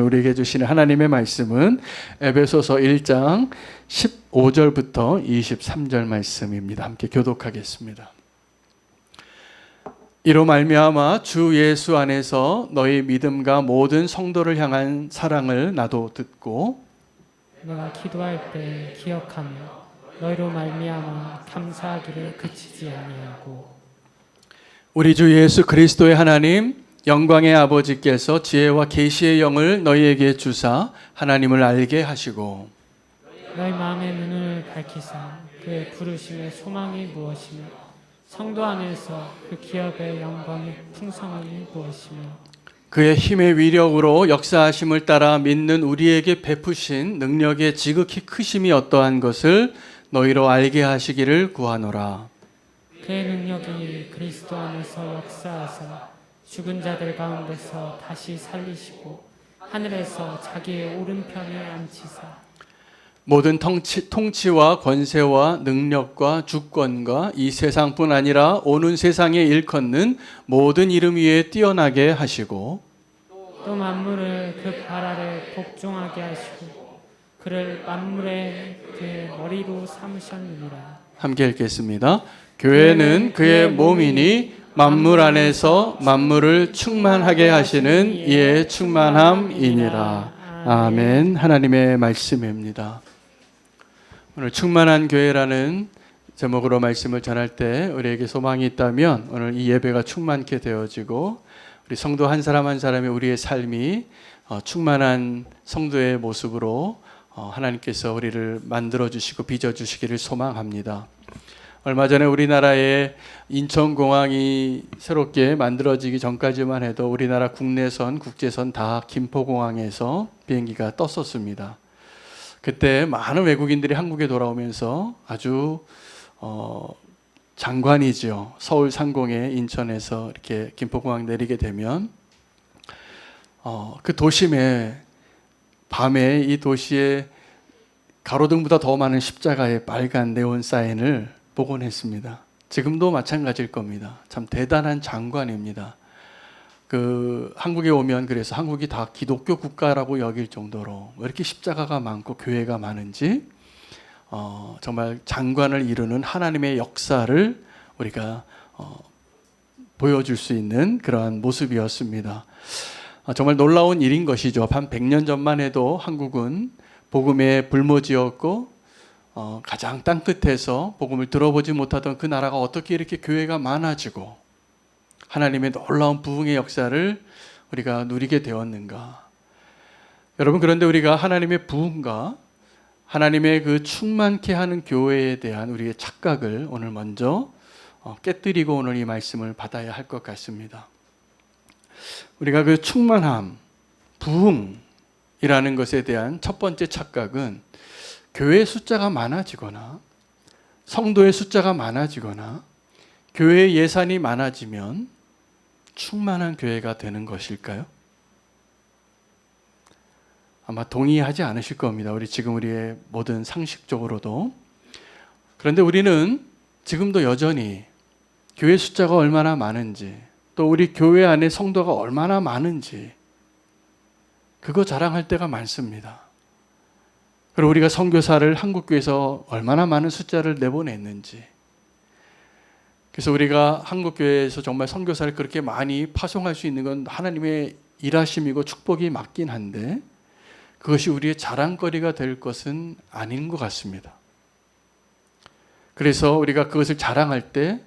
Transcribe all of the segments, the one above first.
우리에게 주시는 하나님의 말씀은 에베소서 1장 15절부터 23절 말씀입니다. 함께 교독하겠습니다. 이로 말미암아 주 예수 안에서 너희 믿음과 모든 성도를 향한 사랑을 나도 듣고 내가 기도할 때 기억하며 너희로 말미암아 감사하기를 그치지 아니하고 우리 주 예수 그리스도의 하나님 영광의 아버지께서 지혜와 계시의 영을 너희에게 주사 하나님을 알게 하시고 너희 마음의 눈을 밝히사 그의 부르심의 소망이 무엇이며 성도 안에서 그 기업의 영광의 풍성함이 무엇이며 그의 힘의 위력으로 역사하심을 따라 믿는 우리에게 베푸신 능력의 지극히 크심이 어떠한 것을 너희로 알게 하시기를 구하노라. 그의 능력이 그리스도 안에서 역사하사 죽은 자들 가운데서 다시 살리시고 하늘에서 자기의 오른편에 앉히사 모든 통치와 권세와 능력과 주권과 이 세상뿐 아니라 오는 세상에 일컫는 모든 이름 위에 뛰어나게 하시고 또 만물을 그 발 아래 복종하게 하시고 그를 만물의 그의 머리로 삼으셨느니라. 함께 읽겠습니다. 교회는 그의 몸이니 만물 안에서 만물을 충만하게 하시는 이의 충만함이니라. 아멘. 하나님의 말씀입니다. 오늘 충만한 교회라는 제목으로 말씀을 전할 때 우리에게 소망이 있다면 오늘 이 예배가 충만케 되어지고 우리 성도 한 사람 한 사람이 우리의 삶이 충만한 성도의 모습으로 하나님께서 우리를 만들어주시고 빚어주시기를 소망합니다. 얼마 전에 우리나라의 인천공항이 새롭게 만들어지기 전까지만 해도 우리나라 국내선, 국제선 다 김포공항에서 비행기가 떴었습니다. 그때 많은 외국인들이 한국에 돌아오면서 아주 장관이죠. 서울 상공에 인천에서 이렇게 김포공항 내리게 되면 그 도심에 밤에 이 도시에 가로등보다 더 많은 십자가의 빨간 네온 사인을 보곤 했습니다. 지금도 마찬가지일 겁니다. 참 대단한 장관입니다. 한국에 오면 그래서 한국이 다 기독교 국가라고 여길 정도로 왜 이렇게 십자가가 많고 교회가 많은지 정말 장관을 이루는 하나님의 역사를 우리가 보여줄 수 있는 그러한 모습이었습니다. 정말 놀라운 일인 것이죠. 한 100년 전만 해도 한국은 복음의 불모지였고 가장 땅끝에서 복음을 들어보지 못하던 그 나라가 어떻게 이렇게 교회가 많아지고 하나님의 놀라운 부흥의 역사를 우리가 누리게 되었는가. 여러분, 그런데 우리가 하나님의 부흥과 하나님의 그 충만케 하는 교회에 대한 우리의 착각을 오늘 먼저 깨뜨리고 오늘 이 말씀을 받아야 할 것 같습니다. 우리가 그 충만함, 부흥이라는 것에 대한 첫 번째 착각은 교회의 숫자가 많아지거나 성도의 숫자가 많아지거나 교회의 예산이 많아지면 충만한 교회가 되는 것일까요? 아마 동의하지 않으실 겁니다. 우리의 모든 상식적으로도. 그런데 우리는 지금도 여전히 교회 숫자가 얼마나 많은지 또 우리 교회 안에 성도가 얼마나 많은지 그거 자랑할 때가 많습니다. 그리고 우리가 선교사를 한국교회에서 얼마나 많은 숫자를 내보냈는지 그래서 우리가 한국교회에서 정말 선교사를 그렇게 많이 파송할 수 있는 건 하나님의 일하심이고 축복이 맞긴 한데 그것이 우리의 자랑거리가 될 것은 아닌 것 같습니다. 그래서 우리가 그것을 자랑할 때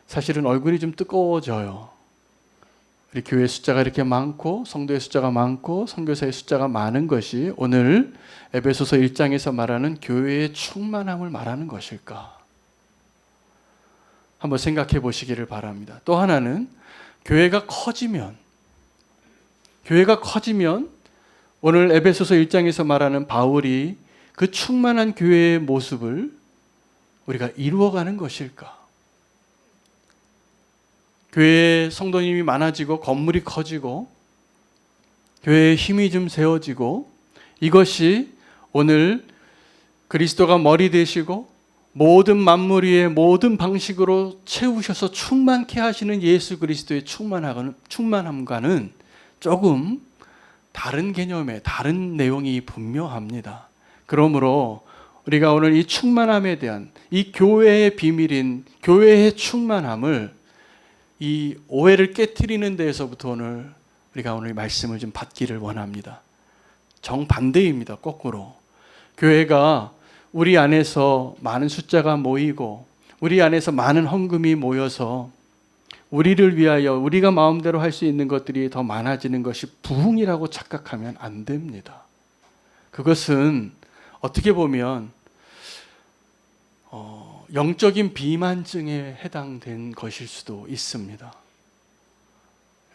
사실은 얼굴이 좀 뜨거워져요. 우리 교회 숫자가 이렇게 많고 성도의 숫자가 많고 선교사의 숫자가 많은 것이 오늘 에베소서 1장에서 말하는 교회의 충만함을 말하는 것일까? 한번 생각해 보시기를 바랍니다. 또 하나는 교회가 커지면 오늘 에베소서 1장에서 말하는 바울이 그 충만한 교회의 모습을 우리가 이루어가는 것일까? 교회에 성도님이 많아지고 건물이 커지고 교회에 힘이 좀 세워지고 이것이 오늘 그리스도가 머리 되시고 모든 만물 위에 모든 방식으로 채우셔서 충만케 하시는 예수 그리스도의 충만함과는 조금 다른 개념의 다른 내용이 분명합니다. 그러므로 우리가 오늘 이 충만함에 대한 이 교회의 비밀인 교회의 충만함을 이 오해를 깨트리는 데에서부터 우리가 오늘 말씀을 좀 받기를 원합니다. 정반대입니다. 거꾸로. 교회가 우리 안에서 많은 숫자가 모이고 우리 안에서 많은 헌금이 모여서 우리를 위하여 우리가 마음대로 할 수 있는 것들이 더 많아지는 것이 부흥이라고 착각하면 안 됩니다. 그것은 어떻게 보면 영적인 비만증에 해당된 것일 수도 있습니다.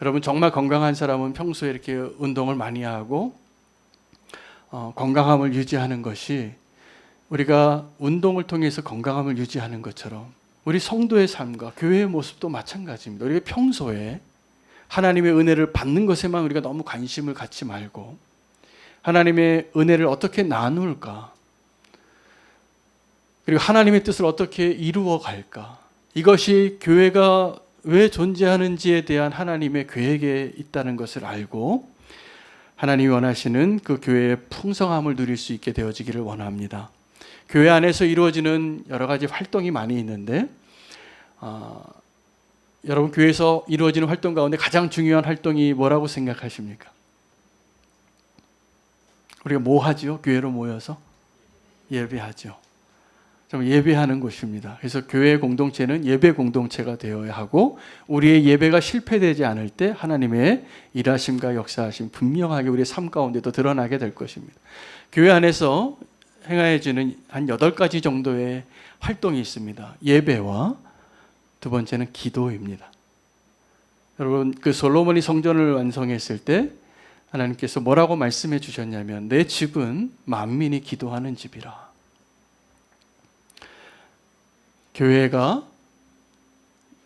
여러분, 정말 건강한 사람은 평소에 이렇게 운동을 많이 하고 건강함을 유지하는 것이 우리가 운동을 통해서 건강함을 유지하는 것처럼 우리 성도의 삶과 교회의 모습도 마찬가지입니다. 우리가 평소에 하나님의 은혜를 받는 것에만 우리가 너무 관심을 갖지 말고 하나님의 은혜를 어떻게 나눌까, 그리고 하나님의 뜻을 어떻게 이루어 갈까, 이것이 교회가 왜 존재하는지에 대한 하나님의 계획에 있다는 것을 알고 하나님이 원하시는 그 교회의 풍성함을 누릴 수 있게 되어지기를 원합니다. 교회 안에서 이루어지는 여러 가지 활동이 많이 있는데 여러분, 교회에서 이루어지는 활동 가운데 가장 중요한 활동이 뭐라고 생각하십니까? 우리가 뭐 하죠? 교회로 모여서 예배하죠. 좀 예배하는 곳입니다. 그래서 교회 공동체는 예배 공동체가 되어야 하고 우리의 예배가 실패되지 않을 때 하나님의 일하심과 역사하심 분명하게 우리의 삶 가운데도 드러나게 될 것입니다. 교회 안에서 행해지는 한 8가지 정도의 활동이 있습니다. 예배와 두 번째는 기도입니다. 여러분, 그 솔로몬이 성전을 완성했을 때 하나님께서 뭐라고 말씀해 주셨냐면 내 집은 만민이 기도하는 집이라. 교회가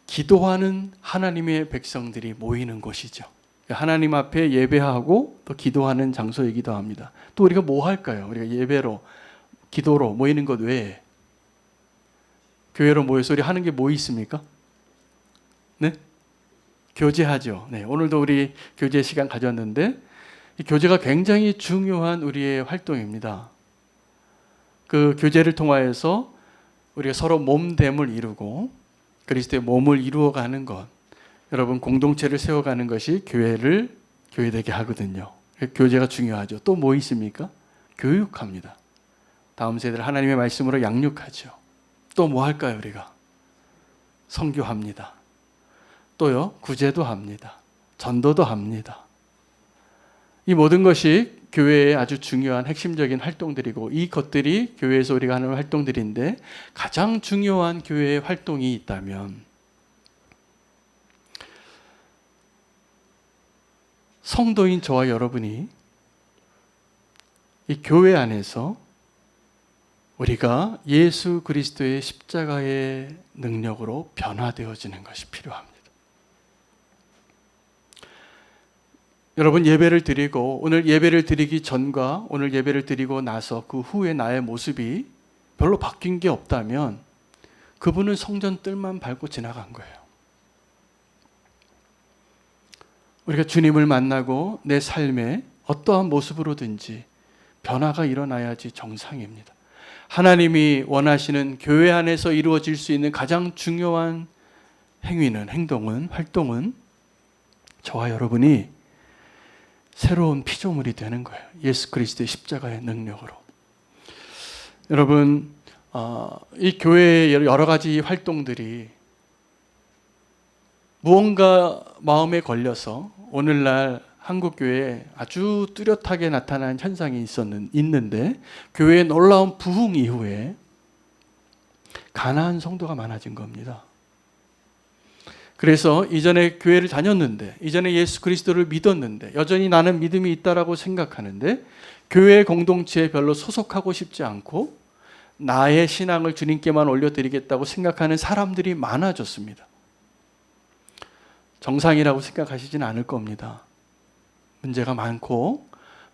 기도하는 하나님의 백성들이 모이는 곳이죠. 하나님 앞에 예배하고 또 기도하는 장소이기도 합니다. 또 우리가 뭐 할까요? 우리가 예배로 기도로 모이는 것 외에 교회로 모여서 우리 하는 게 뭐 있습니까? 네? 교제하죠. 네, 오늘도 우리 교제 시간 가졌는데 이 교제가 굉장히 중요한 우리의 활동입니다. 그 교제를 통하여서 우리가 서로 몸됨을 이루고 그리스도의 몸을 이루어가는 것, 여러분 공동체를 세워가는 것이 교회되게 하거든요. 교제가 중요하죠. 또 뭐 있습니까? 교육합니다. 다음 세대를 하나님의 말씀으로 양육하죠. 또 뭐 할까요? 우리가 선교합니다. 또요, 구제도 합니다. 전도도 합니다. 이 모든 것이 교회의 아주 중요한 핵심적인 활동들이고 이 것들이 교회에서 우리가 하는 활동들인데 가장 중요한 교회의 활동이 있다면 성도인 저와 여러분이 이 교회 안에서 우리가 예수 그리스도의 십자가의 능력으로 변화되어지는 것이 필요합니다. 여러분, 예배를 드리고 오늘 예배를 드리기 전과 오늘 예배를 드리고 나서 그 후에 나의 모습이 별로 바뀐 게 없다면 그분은 성전 뜰만 밟고 지나간 거예요. 우리가 주님을 만나고 내 삶에 어떠한 모습으로든지 변화가 일어나야지 정상입니다. 하나님이 원하시는 교회 안에서 이루어질 수 있는 가장 중요한 행동은, 활동은 저와 여러분이 새로운 피조물이 되는 거예요. 예수 그리스도의 십자가의 능력으로. 여러분, 이 교회의 여러 가지 활동들이 무언가 마음에 걸려서 오늘날 한국교회에 아주 뚜렷하게 나타난 현상이 있는데 교회의 놀라운 부흥 이후에 가난한 성도가 많아진 겁니다. 그래서 이전에 교회를 다녔는데, 이전에 예수 그리스도를 믿었는데 여전히 나는 믿음이 있다라고 생각하는데 교회 공동체에 별로 소속하고 싶지 않고 나의 신앙을 주님께만 올려드리겠다고 생각하는 사람들이 많아졌습니다. 정상이라고 생각하시진 않을 겁니다. 문제가 많고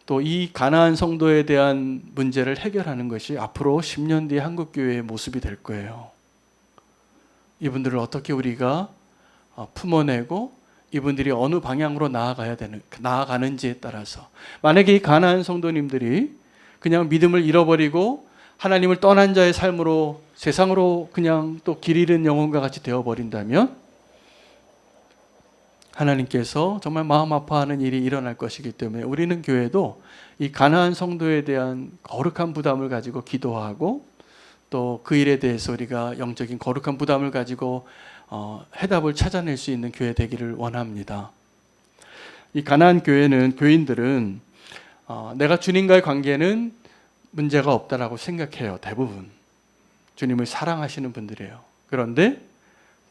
또 이 가난한 성도에 대한 문제를 해결하는 것이 앞으로 10년 뒤에 한국교회의 모습이 될 거예요. 이분들을 어떻게 우리가 품어내고 이분들이 어느 방향으로 나아가는지에 따라서, 만약에 이 가나안 성도님들이 그냥 믿음을 잃어버리고 하나님을 떠난 자의 삶으로 세상으로 그냥 또 길 잃은 영혼과 같이 되어버린다면 하나님께서 정말 마음 아파하는 일이 일어날 것이기 때문에 우리는 교회도 이 가나안 성도에 대한 거룩한 부담을 가지고 기도하고 또 그 일에 대해서 우리가 영적인 거룩한 부담을 가지고 해답을 찾아낼 수 있는 교회 되기를 원합니다. 이 가나안 교회는, 교인들은 내가 주님과의 관계는 문제가 없다라고 생각해요. 대부분 주님을 사랑하시는 분들이에요. 그런데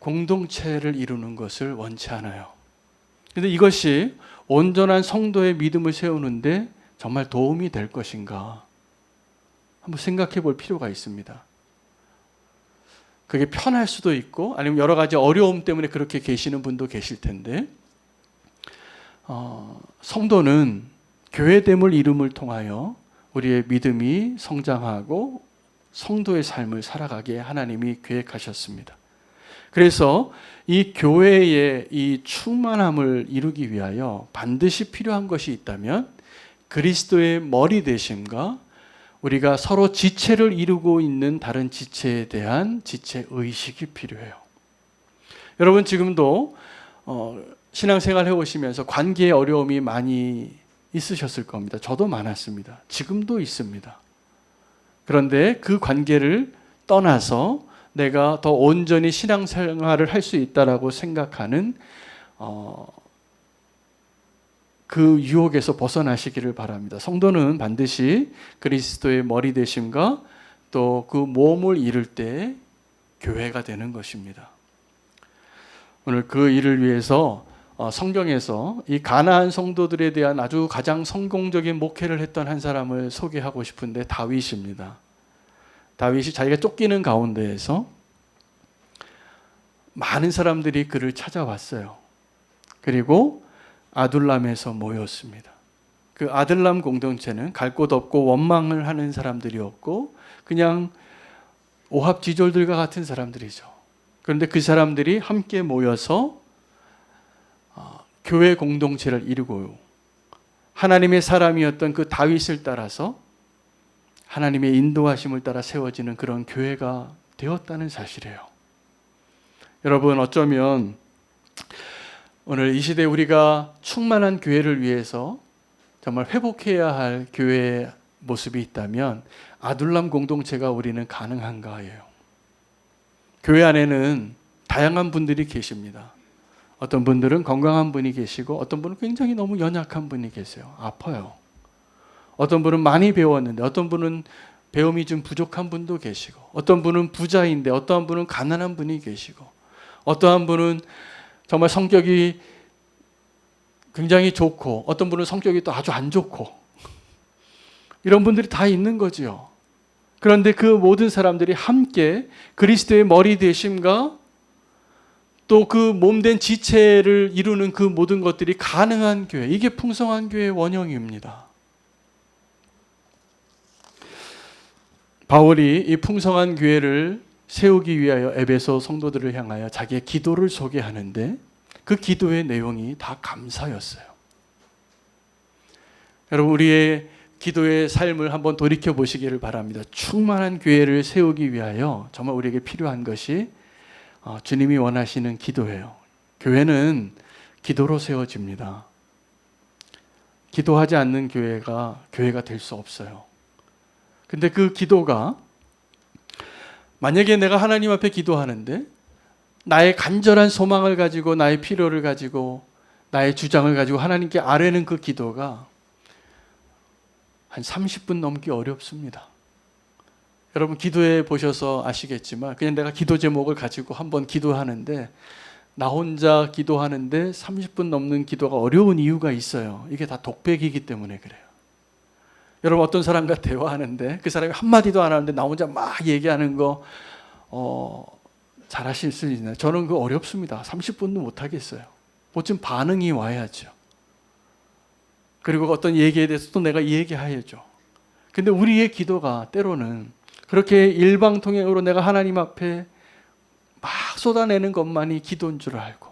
공동체를 이루는 것을 원치 않아요. 그런데 이것이 온전한 성도의 믿음을 세우는데 정말 도움이 될 것인가 한번 생각해 볼 필요가 있습니다. 그게 편할 수도 있고 아니면 여러 가지 어려움 때문에 그렇게 계시는 분도 계실 텐데, 성도는 교회됨을 이름을 통하여 우리의 믿음이 성장하고 성도의 삶을 살아가게 하나님이 계획하셨습니다. 그래서 이 교회의 이 충만함을 이루기 위하여 반드시 필요한 것이 있다면 그리스도의 머리 되심과 우리가 서로 지체를 이루고 있는 다른 지체에 대한 지체 의식이 필요해요. 여러분 지금도 신앙생활 해오시면서 관계의 어려움이 많이 있으셨을 겁니다. 저도 많았습니다. 지금도 있습니다. 그런데 그 관계를 떠나서 내가 더 온전히 신앙생활을 할 수 있다라고 생각하는 그 유혹에서 벗어나시기를 바랍니다. 성도는 반드시 그리스도의 머리 되심과 또 그 몸을 이룰 때 교회가 되는 것입니다. 오늘 그 일을 위해서 성경에서 이 가나안 성도들에 대한 아주 가장 성공적인 목회를 했던 한 사람을 소개하고 싶은데 다윗입니다. 다윗이 자기가 쫓기는 가운데에서 많은 사람들이 그를 찾아왔어요. 그리고 아둘람에서 모였습니다. 그 아둘람 공동체는 갈 곳 없고 원망을 하는 사람들이었고 그냥 오합지졸들과 같은 사람들이죠. 그런데 그 사람들이 함께 모여서 교회 공동체를 이루고 하나님의 사람이었던 그 다윗을 따라서 하나님의 인도하심을 따라 세워지는 그런 교회가 되었다는 사실이에요. 여러분 어쩌면 오늘 이 시대에 우리가 충만한 교회를 위해서 정말 회복해야 할 교회의 모습이 있다면 아둘람 공동체가 우리는 가능한가예요. 교회 안에는 다양한 분들이 계십니다. 어떤 분들은 건강한 분이 계시고 어떤 분은 굉장히 너무 연약한 분이 계세요. 아파요. 어떤 분은 많이 배웠는데 어떤 분은 배움이 좀 부족한 분도 계시고 어떤 분은 부자인데 어떠한 분은 가난한 분이 계시고 어떠한 분은 정말 성격이 굉장히 좋고 어떤 분은 성격이 또 아주 안 좋고 이런 분들이 다 있는 거지요. 그런데 그 모든 사람들이 함께 그리스도의 머리 되심과 또 그 몸된 지체를 이루는 그 모든 것들이 가능한 교회, 이게 풍성한 교회의 원형입니다. 바울이 이 풍성한 교회를 세우기 위하여 에베소 성도들을 향하여 자기의 기도를 소개하는데 그 기도의 내용이 다 감사였어요. 여러분 우리의 기도의 삶을 한번 돌이켜 보시기를 바랍니다. 충만한 교회를 세우기 위하여 정말 우리에게 필요한 것이 주님이 원하시는 기도예요. 교회는 기도로 세워집니다. 기도하지 않는 교회가 될 수 없어요. 근데 그 기도가 만약에 내가 하나님 앞에 기도하는데 나의 간절한 소망을 가지고 나의 필요를 가지고 나의 주장을 가지고 하나님께 아뢰는 그 기도가 한 30분 넘기 어렵습니다. 여러분 기도해 보셔서 아시겠지만 그냥 내가 기도 제목을 가지고 한번 기도하는데 나 혼자 기도하는데 30분 넘는 기도가 어려운 이유가 있어요. 이게 다 독백이기 때문에 그래요. 여러분 어떤 사람과 대화하는데 그 사람이 한마디도 안 하는데 나 혼자 막 얘기하는 거 잘 하실 수 있나요? 저는 그거 어렵습니다. 30분도 못 하겠어요. 뭐좀 반응이 와야죠. 그리고 어떤 얘기에 대해서 또 내가 얘기해야죠. 근데 우리의 기도가 때로는 그렇게 일방통행으로 내가 하나님 앞에 막 쏟아내는 것만이 기도인 줄 알고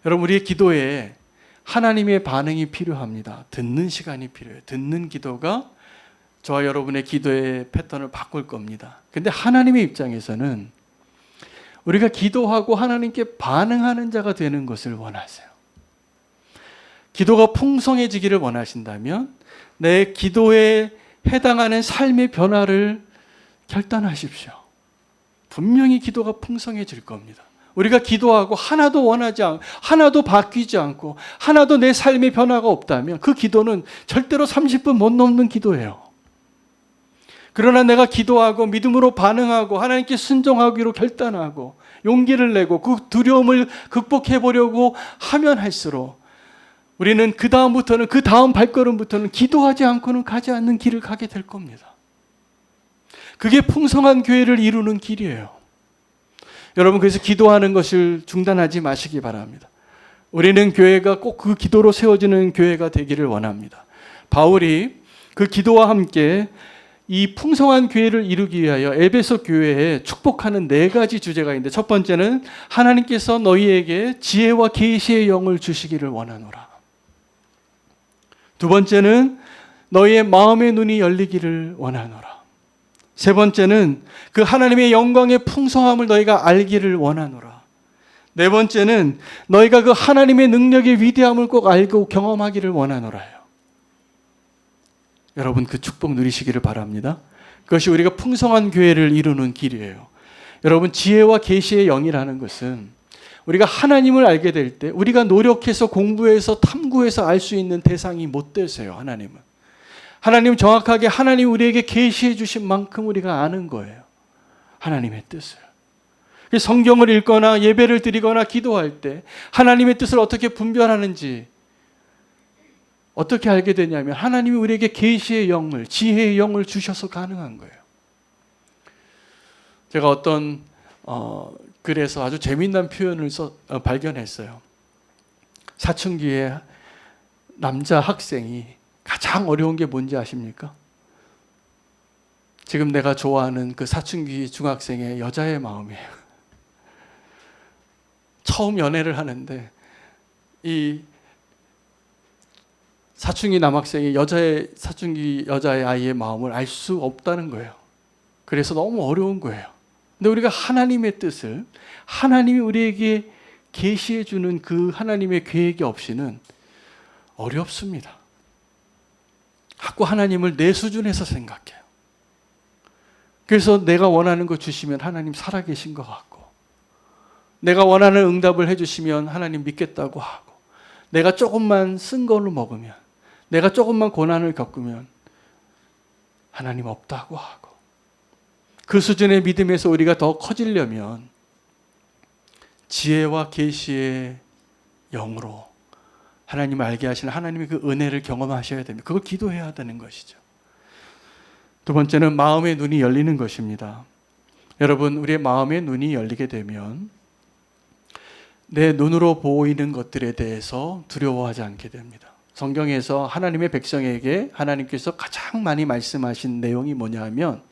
여러분, 우리의 기도에 하나님의 반응이 필요합니다. 듣는 시간이 필요해요. 듣는 기도가 저와 여러분의 기도의 패턴을 바꿀 겁니다. 근데 하나님의 입장에서는 우리가 기도하고 하나님께 반응하는 자가 되는 것을 원하세요. 기도가 풍성해지기를 원하신다면 내 기도에 해당하는 삶의 변화를 결단하십시오. 분명히 기도가 풍성해질 겁니다. 우리가 기도하고 하나도 원하지 않고 하나도 바뀌지 않고 하나도 내 삶의 변화가 없다면 그 기도는 절대로 30분 못 넘는 기도예요. 그러나 내가 기도하고 믿음으로 반응하고 하나님께 순종하기로 결단하고 용기를 내고 그 두려움을 극복해 보려고 하면 할수록 우리는 그 다음부터는 그 다음 발걸음부터는 기도하지 않고는 가지 않는 길을 가게 될 겁니다. 그게 풍성한 교회를 이루는 길이에요. 여러분, 그래서 기도하는 것을 중단하지 마시기 바랍니다. 우리는 교회가 꼭 그 기도로 세워지는 교회가 되기를 원합니다. 바울이 그 기도와 함께 이 풍성한 교회를 이루기 위하여 에베소 교회에 축복하는 4가지 주제가 있는데, 첫 번째는 하나님께서 너희에게 지혜와 계시의 영을 주시기를 원하노라. 두 번째는 너희의 마음의 눈이 열리기를 원하노라. 세 번째는 그 하나님의 영광의 풍성함을 너희가 알기를 원하노라. 네 번째는 너희가 그 하나님의 능력의 위대함을 꼭 알고 경험하기를 원하노라요. 여러분, 그 축복 누리시기를 바랍니다. 그것이 우리가 풍성한 교회를 이루는 길이에요. 여러분, 지혜와 계시의 영이라는 것은 우리가 하나님을 알게 될 때 우리가 노력해서 공부해서 탐구해서 알 수 있는 대상이 못 되세요. 하나님은 정확하게 하나님 우리에게 계시해 주신 만큼 우리가 아는 거예요. 하나님의 뜻을. 성경을 읽거나 예배를 드리거나 기도할 때 하나님의 뜻을 어떻게 분별하는지 어떻게 알게 되냐면 하나님이 우리에게 계시의 영을, 지혜의 영을 주셔서 가능한 거예요. 제가 어떤 글에서 아주 재미난 표현을 발견했어요. 사춘기에 남자 학생이 가장 어려운 게 뭔지 아십니까? 지금 내가 좋아하는 그 사춘기 중학생의 여자의 마음이에요. 처음 연애를 하는데 이 사춘기 남학생이 사춘기 여자의 아이의 마음을 알 수 없다는 거예요. 그래서 너무 어려운 거예요. 근데 우리가 하나님의 뜻을, 하나님이 우리에게 계시해 주는 그 하나님의 계획이 없이는 어렵습니다. 자꾸 하나님을 내 수준에서 생각해요. 그래서 내가 원하는 거 주시면 하나님 살아계신 것 같고, 내가 원하는 응답을 해주시면 하나님 믿겠다고 하고, 내가 조금만 쓴 걸로 먹으면, 내가 조금만 고난을 겪으면 하나님 없다고 하고, 그 수준의 믿음에서 우리가 더 커지려면 지혜와 계시의 영으로 하나님을 알게 하시는 하나님의 그 은혜를 경험하셔야 됩니다. 그걸 기도해야 되는 것이죠. 두 번째는 마음의 눈이 열리는 것입니다. 여러분, 우리의 마음의 눈이 열리게 되면 내 눈으로 보이는 것들에 대해서 두려워하지 않게 됩니다. 성경에서 하나님의 백성에게 하나님께서 가장 많이 말씀하신 내용이 뭐냐 하면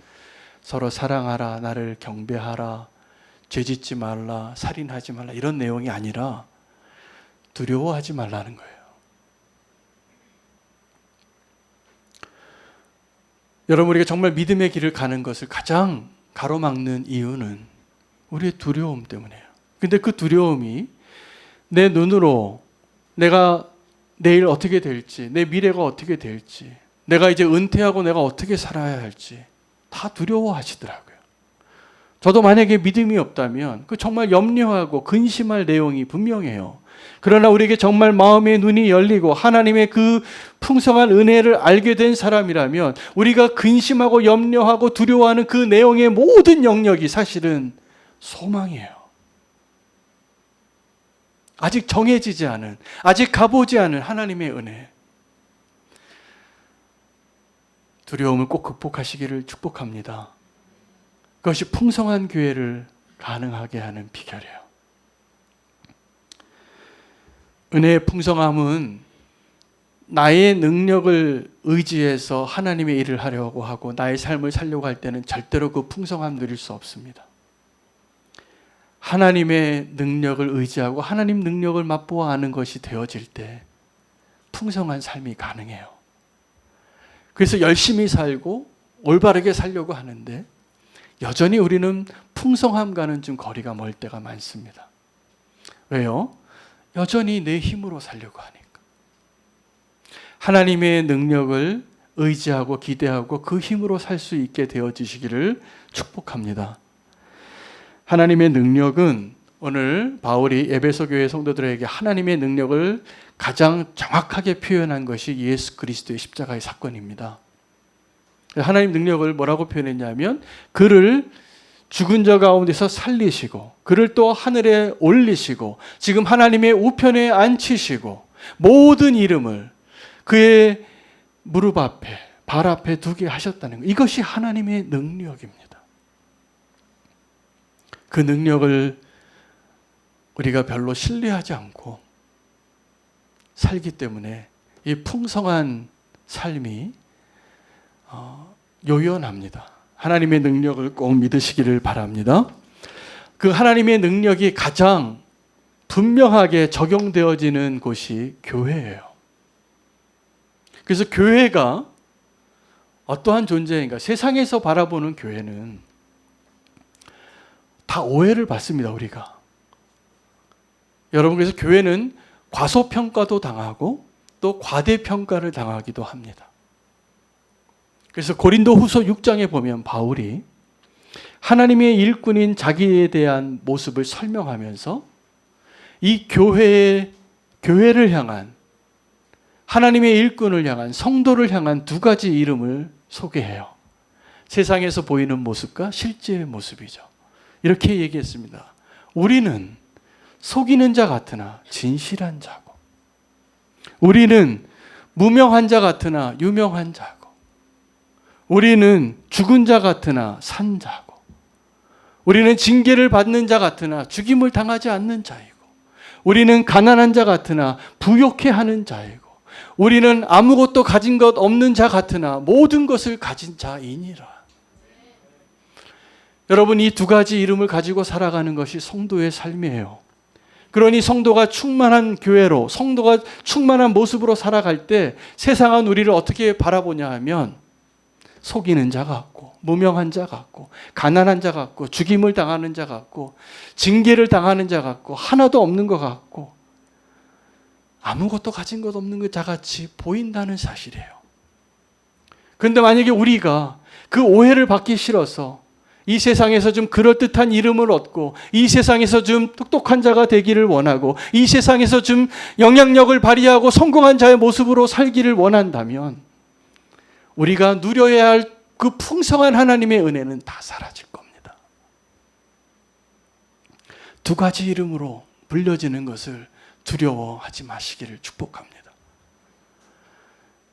서로 사랑하라, 나를 경배하라, 죄짓지 말라, 살인하지 말라, 이런 내용이 아니라 두려워하지 말라는 거예요. 여러분, 우리가 정말 믿음의 길을 가는 것을 가장 가로막는 이유는 우리의 두려움 때문이에요. 근데 그 두려움이 내 눈으로 내가 내일 어떻게 될지, 내 미래가 어떻게 될지, 내가 이제 은퇴하고 내가 어떻게 살아야 할지 다 두려워하시더라고요. 저도 만약에 믿음이 없다면 그 정말 염려하고 근심할 내용이 분명해요. 그러나 우리에게 정말 마음의 눈이 열리고 하나님의 그 풍성한 은혜를 알게 된 사람이라면 우리가 근심하고 염려하고 두려워하는 그 내용의 모든 영역이 사실은 소망이에요. 아직 정해지지 않은, 아직 가보지 않은 하나님의 은혜. 두려움을 꼭 극복하시기를 축복합니다. 그것이 풍성한 교회를 가능하게 하는 비결이에요. 은혜의 풍성함은 나의 능력을 의지해서 하나님의 일을 하려고 하고 나의 삶을 살려고 할 때는 절대로 그 풍성함 누릴 수 없습니다. 하나님의 능력을 의지하고 하나님 능력을 맛보아 아는 것이 되어질 때 풍성한 삶이 가능해요. 그래서 열심히 살고 올바르게 살려고 하는데 여전히 우리는 풍성함과는 좀 거리가 멀 때가 많습니다. 왜요? 여전히 내 힘으로 살려고 하니까. 하나님의 능력을 의지하고 기대하고 그 힘으로 살 수 있게 되어지시기를 축복합니다. 하나님의 능력은 오늘 바울이 에베소 교회 성도들에게 하나님의 능력을 가장 정확하게 표현한 것이 예수 그리스도의 십자가의 사건입니다. 하나님 능력을 뭐라고 표현했냐면 그를 죽은 자 가운데서 살리시고 그를 또 하늘에 올리시고 지금 하나님의 우편에 앉히시고 모든 이름을 그의 무릎 앞에 발 앞에 두게 하셨다는 것. 이것이 하나님의 능력입니다. 그 능력을 우리가 별로 신뢰하지 않고 살기 때문에 이 풍성한 삶이 요연합니다. 하나님의 능력을 꼭 믿으시기를 바랍니다. 그 하나님의 능력이 가장 분명하게 적용되어지는 곳이 교회예요. 그래서 교회가 어떠한 존재인가? 세상에서 바라보는 교회는 다 오해를 받습니다, 우리가. 여러분, 그래서 교회는 과소평가도 당하고 또 과대평가를 당하기도 합니다. 그래서 고린도 후서 6장에 보면 바울이 하나님의 일꾼인 자기에 대한 모습을 설명하면서 이 교회를 향한 하나님의 일꾼을 향한 성도를 향한 두 가지 이름을 소개해요. 세상에서 보이는 모습과 실제의 모습이죠. 이렇게 얘기했습니다. 우리는 속이는 자 같으나 진실한 자고, 우리는 무명한 자 같으나 유명한 자고, 우리는 죽은 자 같으나 산 자고, 우리는 징계를 받는 자 같으나 죽임을 당하지 않는 자이고, 우리는 가난한 자 같으나 부욕해 하는 자이고, 우리는 아무것도 가진 것 없는 자 같으나 모든 것을 가진 자이니라. 여러분, 이 두 가지 이름을 가지고 살아가는 것이 성도의 삶이에요. 그러니 성도가 충만한 교회로, 성도가 충만한 모습으로 살아갈 때 세상은 우리를 어떻게 바라보냐 하면 속이는 자 같고, 무명한 자 같고, 가난한 자 같고, 죽임을 당하는 자 같고, 징계를 당하는 자 같고, 하나도 없는 것 같고, 아무것도 가진 것 없는 것 자같이 보인다는 사실이에요. 그런데 만약에 우리가 그 오해를 받기 싫어서 이 세상에서 좀 그럴듯한 이름을 얻고 이 세상에서 좀 똑똑한 자가 되기를 원하고 이 세상에서 좀 영향력을 발휘하고 성공한 자의 모습으로 살기를 원한다면 우리가 누려야 할 그 풍성한 하나님의 은혜는 다 사라질 겁니다. 두 가지 이름으로 불려지는 것을 두려워하지 마시기를 축복합니다.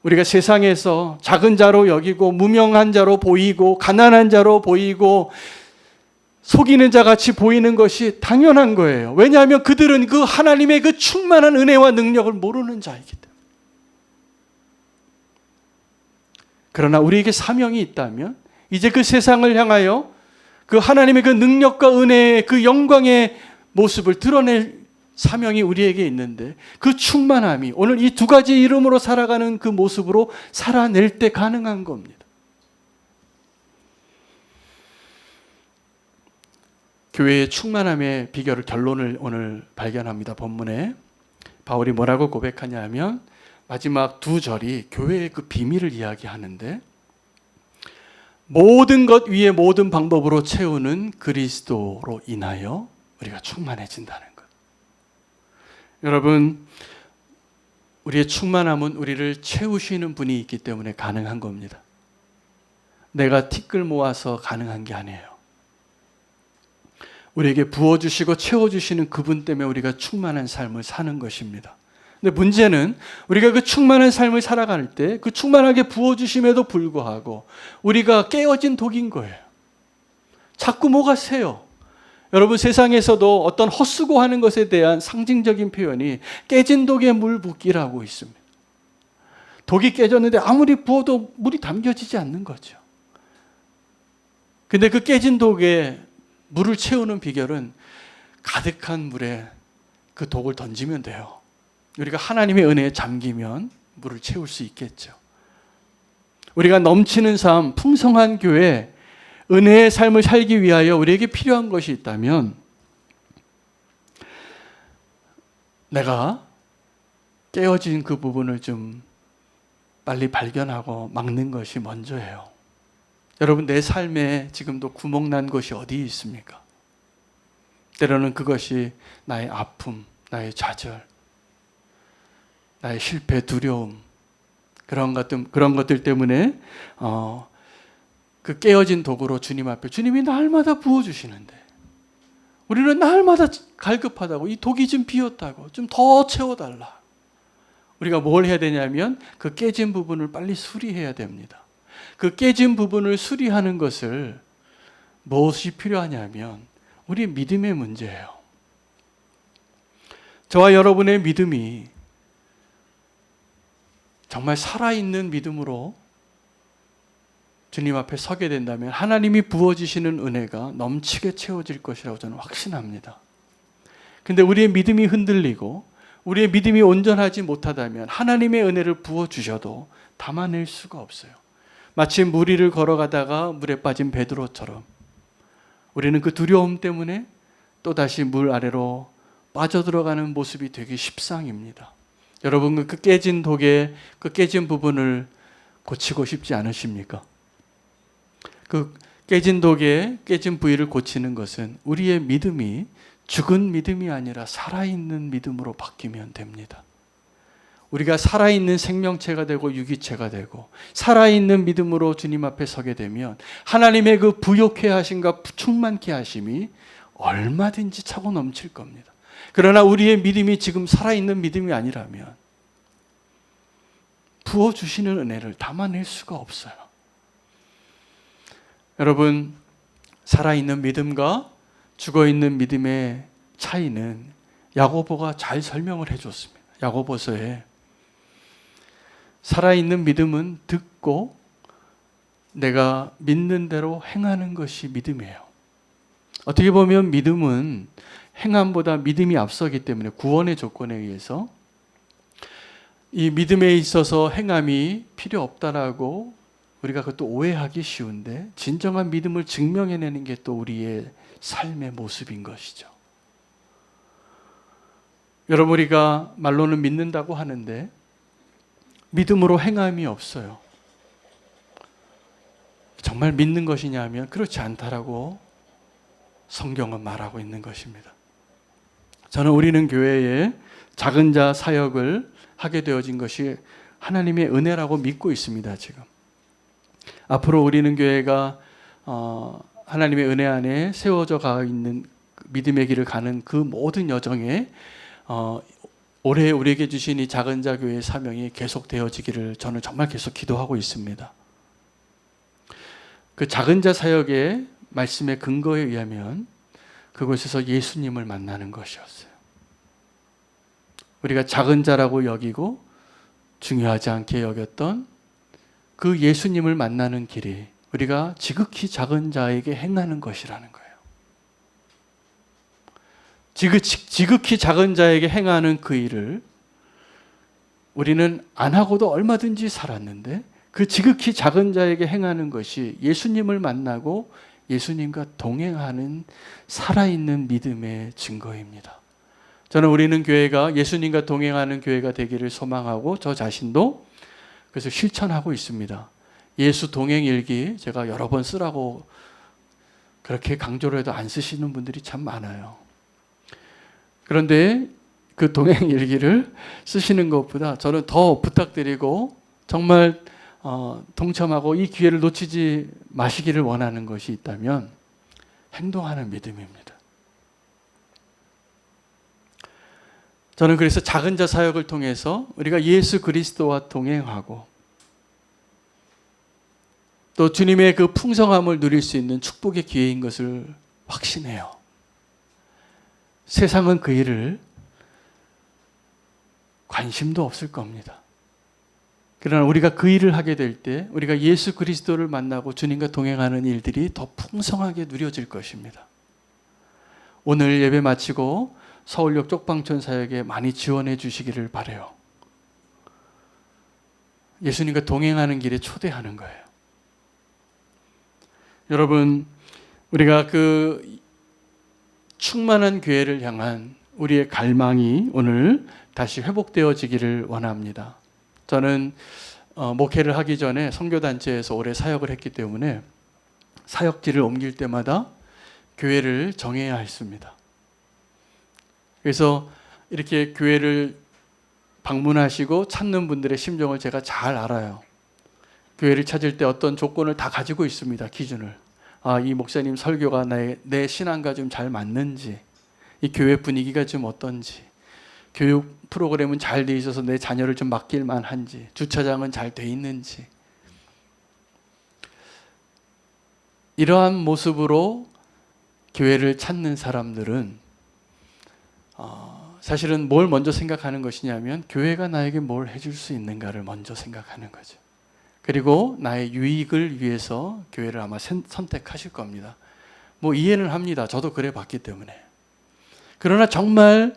우리가 세상에서 작은 자로 여기고 무명한 자로 보이고 가난한 자로 보이고 속이는 자 같이 보이는 것이 당연한 거예요. 왜냐하면 그들은 그 하나님의 그 충만한 은혜와 능력을 모르는 자이기 때문에. 그러나 우리에게 사명이 있다면 이제 그 세상을 향하여 그 하나님의 그 능력과 은혜의 그 영광의 모습을 드러낼 사명이 우리에게 있는데 그 충만함이 오늘 이 두 가지 이름으로 살아가는 그 모습으로 살아낼 때 가능한 겁니다. 교회의 충만함의 비결을 결론을 오늘 발견합니다. 본문에 바울이 뭐라고 고백하냐 하면 마지막 두 절이 교회의 그 비밀을 이야기하는데 모든 것 위에 모든 방법으로 채우는 그리스도로 인하여 우리가 충만해진다는 것. 여러분, 우리의 충만함은 우리를 채우시는 분이 있기 때문에 가능한 겁니다. 내가 티끌 모아서 가능한 게 아니에요. 우리에게 부어주시고 채워주시는 그분 때문에 우리가 충만한 삶을 사는 것입니다. 근데 문제는 우리가 그 충만한 삶을 살아갈 때 그 충만하게 부어주심에도 불구하고 우리가 깨어진 독인 거예요. 자꾸 뭐가 새요. 여러분, 세상에서도 어떤 헛수고하는 것에 대한 상징적인 표현이 깨진 독에 물 붓기라고 있습니다. 독이 깨졌는데 아무리 부어도 물이 담겨지지 않는 거죠. 근데 그 깨진 독에 물을 채우는 비결은 가득한 물에 그 독을 던지면 돼요. 우리가 하나님의 은혜에 잠기면 물을 채울 수 있겠죠. 우리가 넘치는 삶, 풍성한 교회, 은혜의 삶을 살기 위하여 우리에게 필요한 것이 있다면 내가 깨어진 그 부분을 좀 빨리 발견하고 막는 것이 먼저예요. 여러분, 내 삶에 지금도 구멍난 것이 어디 있습니까? 때로는 그것이 나의 아픔, 나의 좌절, 나의 실패, 두려움, 그런 것들 때문에 그 깨어진 도구로 주님 앞에 주님이 날마다 부어주시는데 우리는 날마다 갈급하다고, 이 독이 좀 비었다고, 좀 더 채워달라. 우리가 뭘 해야 되냐면 그 깨진 부분을 빨리 수리해야 됩니다. 그 깨진 부분을 수리하는 것을 무엇이 필요하냐면 우리 믿음의 문제예요. 저와 여러분의 믿음이 정말 살아있는 믿음으로 주님 앞에 서게 된다면 하나님이 부어주시는 은혜가 넘치게 채워질 것이라고 저는 확신합니다. 근데 우리의 믿음이 흔들리고 우리의 믿음이 온전하지 못하다면 하나님의 은혜를 부어주셔도 담아낼 수가 없어요. 마치 물 위를 걸어가다가 물에 빠진 베드로처럼 우리는 그 두려움 때문에 또다시 물 아래로 빠져들어가는 모습이 되게 십상입니다. 여러분, 그 깨진 독의 그 깨진 부분을 고치고 싶지 않으십니까? 그 깨진 독의 깨진 부위를 고치는 것은 우리의 믿음이 죽은 믿음이 아니라 살아있는 믿음으로 바뀌면 됩니다. 우리가 살아있는 생명체가 되고 유기체가 되고 살아있는 믿음으로 주님 앞에 서게 되면 하나님의 그 부욕해 하심과 충만케 하심이 얼마든지 차고 넘칠 겁니다. 그러나 우리의 믿음이 지금 살아있는 믿음이 아니라면 부어주시는 은혜를 담아낼 수가 없어요. 여러분, 살아있는 믿음과 죽어있는 믿음의 차이는 야고보가 잘 설명을 해줬습니다. 야고보서에 살아있는 믿음은 듣고 내가 믿는 대로 행하는 것이 믿음이에요. 어떻게 보면 믿음은 행함보다 믿음이 앞서기 때문에 구원의 조건에 의해서 이 믿음에 있어서 행함이 필요 없다라고 우리가 그것도 오해하기 쉬운데 진정한 믿음을 증명해내는 게 또 우리의 삶의 모습인 것이죠. 여러분, 우리가 말로는 믿는다고 하는데 믿음으로 행함이 없어요. 정말 믿는 것이냐 하면 그렇지 않다라고 성경은 말하고 있는 것입니다. 저는 우리는 교회에 작은 자 사역을 하게 되어진 것이 하나님의 은혜라고 믿고 있습니다. 지금 앞으로 우리는 교회가 하나님의 은혜 안에 세워져 가 있는 믿음의 길을 가는 그 모든 여정에 올해 우리에게 주신 이 작은 자 교회의 사명이 계속되어지기를 저는 정말 계속 기도하고 있습니다. 그 작은 자 사역의 말씀의 근거에 의하면 그곳에서 예수님을 만나는 것이었어요. 우리가 작은 자라고 여기고 중요하지 않게 여겼던 그 예수님을 만나는 길이 우리가 지극히 작은 자에게 행하는 것이라는 거예요. 지극히 작은 자에게 행하는 그 일을 우리는 안 하고도 얼마든지 살았는데 그 지극히 작은 자에게 행하는 것이 예수님을 만나고 예수님과 동행하는 살아있는 믿음의 증거입니다. 저는 우리는 교회가 예수님과 동행하는 교회가 되기를 소망하고 저 자신도 그래서 실천하고 있습니다. 예수 동행 일기 제가 여러 번 쓰라고 그렇게 강조를 해도 안 쓰시는 분들이 참 많아요. 그런데 그 동행 일기를 쓰시는 것보다 저는 더 부탁드리고 정말 동참하고 이 기회를 놓치지 마시기를 원하는 것이 있다면 행동하는 믿음입니다. 저는 그래서 작은 자 사역을 통해서 우리가 예수 그리스도와 동행하고 또 주님의 그 풍성함을 누릴 수 있는 축복의 기회인 것을 확신해요. 세상은 그 일을 관심도 없을 겁니다. 그러나 우리가 그 일을 하게 될 때 우리가 예수 그리스도를 만나고 주님과 동행하는 일들이 더 풍성하게 누려질 것입니다. 오늘 예배 마치고 서울역 쪽방촌 사역에 많이 지원해 주시기를 바라요. 예수님과 동행하는 길에 초대하는 거예요. 여러분, 우리가 그 충만한 교회를 향한 우리의 갈망이 오늘 다시 회복되어지기를 원합니다. 저는 목회를 하기 전에 선교단체에서 오래 사역을 했기 때문에 사역지를 옮길 때마다 교회를 정해야 했습니다. 그래서 이렇게 교회를 방문하시고 찾는 분들의 심정을 제가 잘 알아요. 교회를 찾을 때 어떤 조건을 다 가지고 있습니다. 기준을. 이 목사님 설교가 내 신앙과 좀 잘 맞는지, 이 교회 분위기가 좀 어떤지, 교육 프로그램은 잘 돼 있어서 내 자녀를 좀 맡길 만한지, 주차장은 잘 돼 있는지. 이러한 모습으로 교회를 찾는 사람들은 사실은 뭘 먼저 생각하는 것이냐면 교회가 나에게 뭘 해줄 수 있는가를 먼저 생각하는 거죠. 그리고 나의 유익을 위해서 교회를 아마 선택하실 겁니다. 뭐 이해는 합니다. 저도 그래 봤기 때문에. 그러나 정말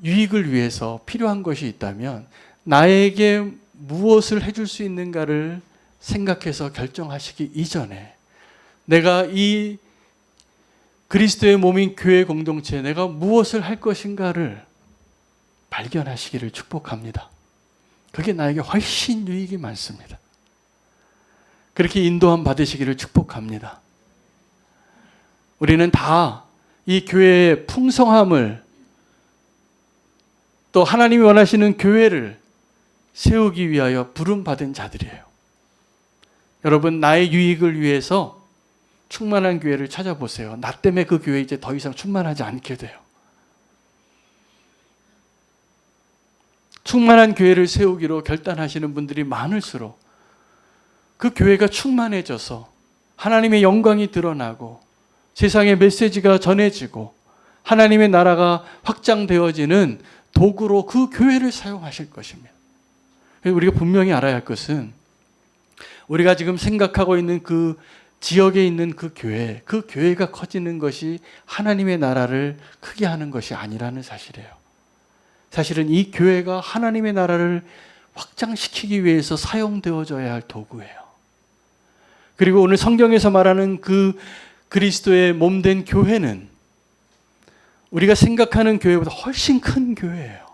유익을 위해서 필요한 것이 있다면 나에게 무엇을 해줄 수 있는가를 생각해서 결정하시기 이전에 내가 이 그리스도의 몸인 교회 공동체에 내가 무엇을 할 것인가를 발견하시기를 축복합니다. 그게 나에게 훨씬 유익이 많습니다. 그렇게 인도함 받으시기를 축복합니다. 우리는 다 이 교회의 풍성함을 또 하나님이 원하시는 교회를 세우기 위하여 부름받은 자들이에요. 여러분, 나의 유익을 위해서 충만한 교회를 찾아보세요. 나 때문에 그 교회 이제 더 이상 충만하지 않게 돼요. 충만한 교회를 세우기로 결단하시는 분들이 많을수록 그 교회가 충만해져서 하나님의 영광이 드러나고 세상의 메시지가 전해지고 하나님의 나라가 확장되어지는 도구로 그 교회를 사용하실 것입니다. 우리가 분명히 알아야 할 것은 우리가 지금 생각하고 있는 그 지역에 있는 그 교회가 커지는 것이 하나님의 나라를 크게 하는 것이 아니라는 사실이에요. 사실은 이 교회가 하나님의 나라를 확장시키기 위해서 사용되어져야 할 도구예요. 그리고 오늘 성경에서 말하는 그 그리스도의 몸된 교회는 우리가 생각하는 교회보다 훨씬 큰 교회예요.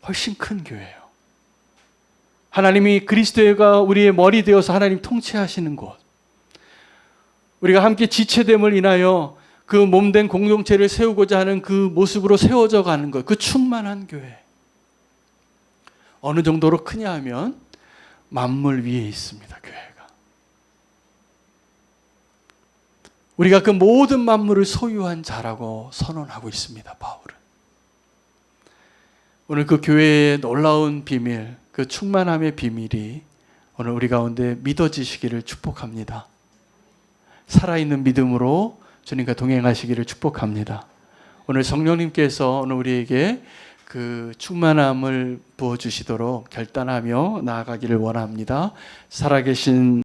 훨씬 큰 교회예요. 하나님이 그리스도가 우리의 머리 되어서 하나님 통치하시는 곳, 우리가 함께 지체됨을 인하여 그 몸된 공동체를 세우고자 하는 그 모습으로 세워져 가는 것, 그 충만한 교회. 어느 정도로 크냐 하면 만물 위에 있습니다, 교회가. 우리가 그 모든 만물을 소유한 자라고 선언하고 있습니다, 바울은. 오늘 그 교회의 놀라운 비밀, 그 충만함의 비밀이 오늘 우리 가운데 믿어지시기를 축복합니다. 살아있는 믿음으로 주님과 동행하시기를 축복합니다. 오늘 성령님께서 오늘 우리에게 그 충만함을 부어주시도록 결단하며 나아가기를 원합니다. 살아계신